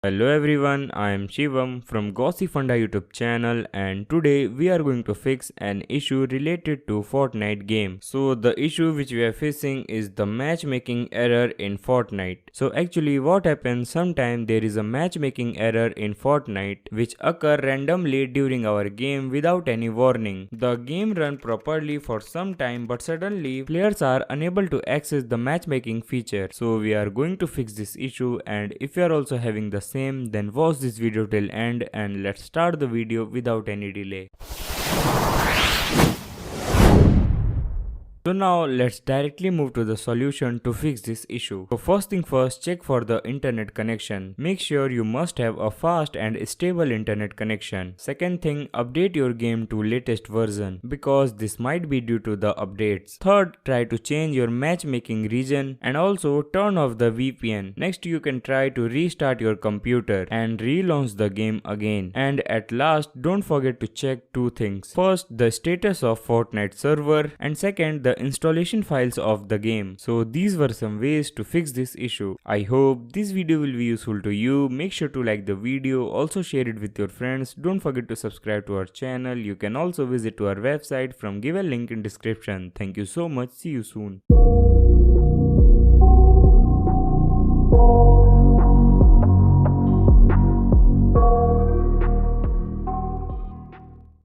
Hello everyone, I am Shivam from Gossipfunda YouTube channel and today we are going to fix an issue related to Fortnite game. So the issue which we are facing is the matchmaking error in Fortnite. So actually what happens, sometimes there is a matchmaking error in Fortnite which occur randomly during our game without any warning. The game run properly for some time but suddenly players are unable to access the matchmaking feature. So we are going to fix this issue, and if you are also having the same, then watch this video till end and let's start the video without any delay. So now let's directly move to the solution to fix this issue. So first thing first, check for the internet connection. Make sure you must have a fast and stable internet connection. Second thing, update your game to latest version because this might be due to the updates. Third, try to change your matchmaking region and also turn off the VPN. Next, you can try to restart your computer and relaunch the game again. And at last, don't forget to check two things. First, the status of Fortnite server, and second, the installation files of the game. So these were some ways to fix this issue. I hope this video will be useful to you. Make sure to like the video, also share it with your friends. Don't forget to subscribe to our channel. You can also visit to our website from given link in description. Thank you so much. See you soon.